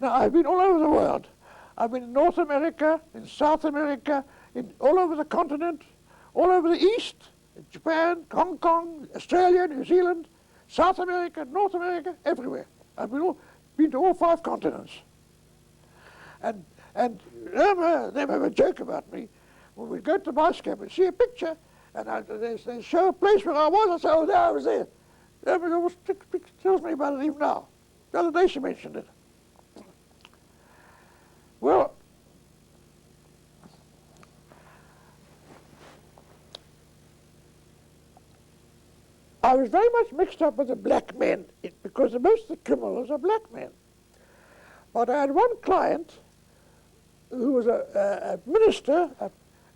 Now, I've been all over the world. I've been in North America, in South America, all over the continent, all over the East, in Japan, Hong Kong, Australia, New Zealand, South America, North America, everywhere. I've been to all 5 continents. And they have a joke about me. When we go to Mice Camp and see a picture, and they show a place where I was, I say, oh, there, I was there. Everybody always tells me about it even now. The other day she mentioned it. Well, I was very much mixed up with the black men because most of the criminals are black men. But I had one client who was a minister,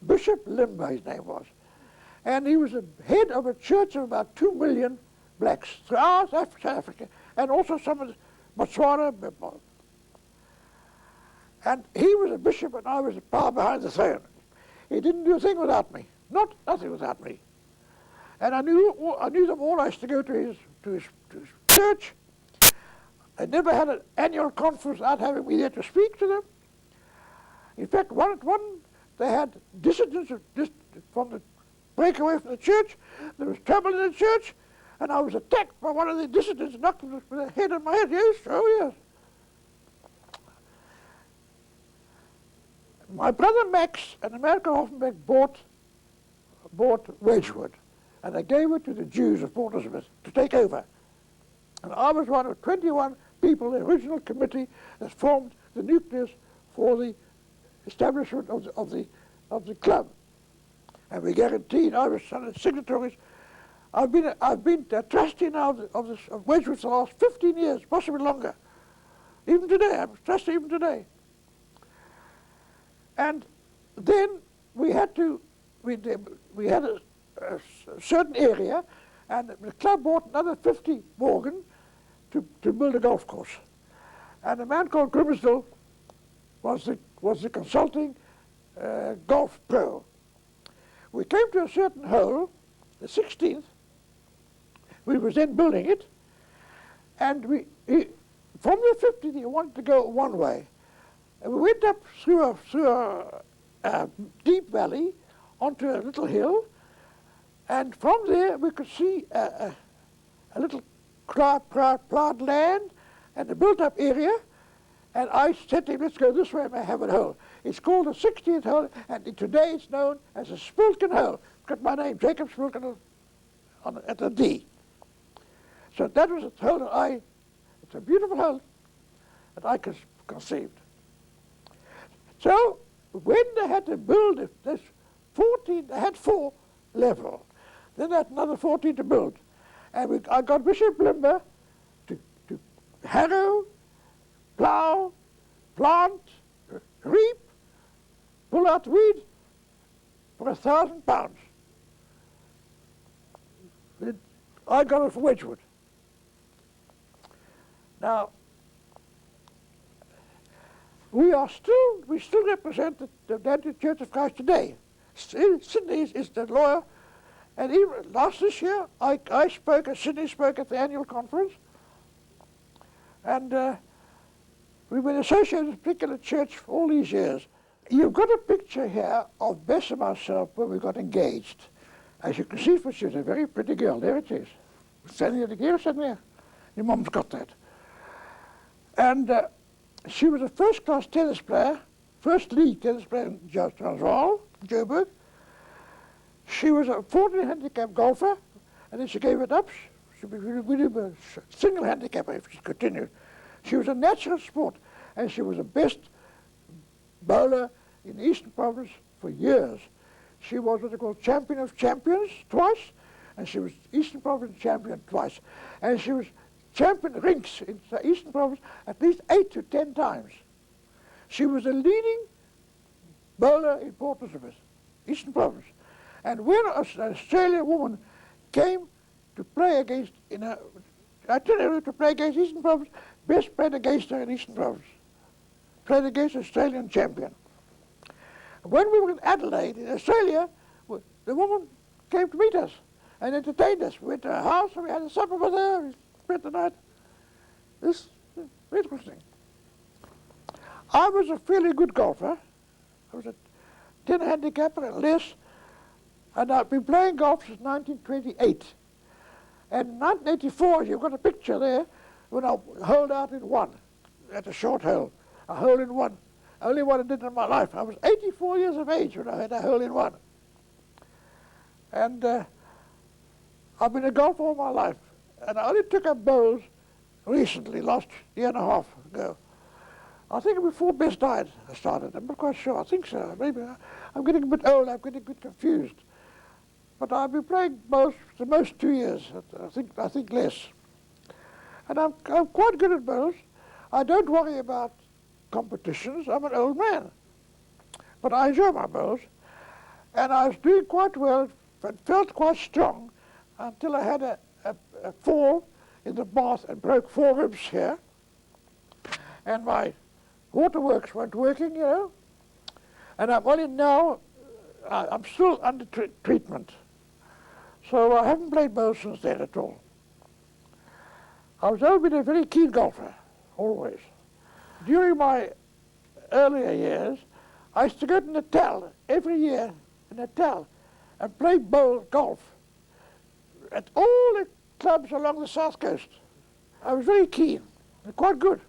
Bishop Limber, his name was. And he was the head of a church of about 2 million blacks throughout South Africa, and also some of Botswana. And he was a bishop and I was the power behind the throne. He didn't do a thing without me, nothing without me. And I knew them all. I used to go to his church. I never had an annual conference without having me there to speak to them. In fact, one they had dissidents from the breakaway from the church. There was trouble in the church, and I was attacked by one of the dissidents, knocked with the head on my head. Yes, oh yes. My brother Max and America Hoffenberg bought Wedgewood, and they gave it to the Jews of Port Elizabeth to take over. And I was one of 21 people in the original committee that formed the nucleus for the establishment of the club. And we guaranteed, I was one of the signatories. I've been a trustee now of Wedgewood for the last 15 years, possibly longer. Even today, I'm a trustee even today. And then we had a certain area, and the club bought another 50 Morgan to build a golf course. And a man called Grimsdale was the consulting golf pro. We came to a certain hole, the 16th. We was then building it, and from the 50th he wanted to go one way. And we went up through a deep valley onto a little hill, and from there we could see a little plowed land and a built-up area. And I said to him, let's go this way and I have a hole. It's called the 60th hole, and today it's known as the Spilkin hole. It's got my name, Jacob Spilkin, at the D. So that was a hole that it's a beautiful hole that I conceived. So when they had to build this 14, they had 4 level. Then they had another 14 to build. And I got Bishop Limber to harrow, plow, plant, reap, pull out weed for £1,000. I got it for Wedgewood. Now, we still represent the Bantu Church of Christ today. Sydney is the lawyer, and even this year, Sydney spoke at the annual conference, and we've been associated with a particular church for all these years. You've got a picture here of Bess and myself when we got engaged. As you can see, she was a very pretty girl. There it is. Standing there, standing there. Your mom's got that. And she was a first-class tennis player, first league tennis player in Transvaal, Joburg. She was a 14 handicap golfer, and then she gave it up. She was a single handicapper if she continued. She was a natural sport, and she was the best bowler in the Eastern Province for years. She was what they call champion of champions twice, and she was Eastern Province champion twice. And she was champion rinks in the Eastern Province at least 8 to 10 times. She was a leading bowler in Port Elizabeth, Eastern Province. And when an Australian woman came to play against, itinerary to play against Eastern Province, Bess played against her in Eastern Province. Played against Australian champion. When we were in Adelaide, in Australia, the woman came to meet us and entertained us. We went to her house and we had a supper with her. We spent the night. This is very interesting. I was a fairly good golfer. I was a 10 handicapper and less, and I've been playing golf since 1928. And in 1984, you've got a picture there, when I holed out in one, at a short hole, a hole in one. Only one I did in my life. I was 84 years of age when I had a hole in one. And I've been a golfer all my life. And I only took up bowls recently, last year and a half ago. I think before Bess died, I started. I'm not quite sure. I think so. Maybe I'm getting a bit old. I'm getting a bit confused. But I've been playing bowls the most 2 years. I think less. And I'm quite good at bowls. I don't worry about competitions. I'm an old man. But I enjoy my bowls. And I was doing quite well and felt quite strong until I had a fall in the bath and broke 4 ribs here. And my waterworks weren't working, you know. And I'm only now, I'm still under treatment. So I haven't played bowls since then at all. I've always been a very keen golfer, always. During my earlier years, I used to go to Natal every year, in Natal, and play golf at all the clubs along the south coast. I was very keen, and quite good.